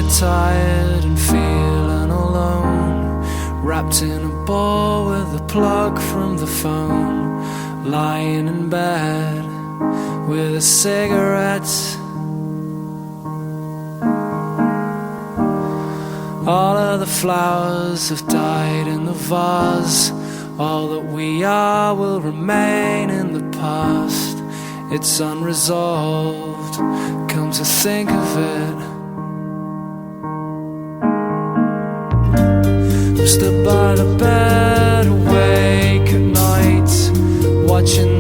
tired and feeling alone, wrapped in a ball with a plug from the phone, lying in bed with a cigarette. All of the flowers have died in the vase. All that we are will remain in the past. It's unresolved, come to think of it. I'm stood by the bed, awake at night, watching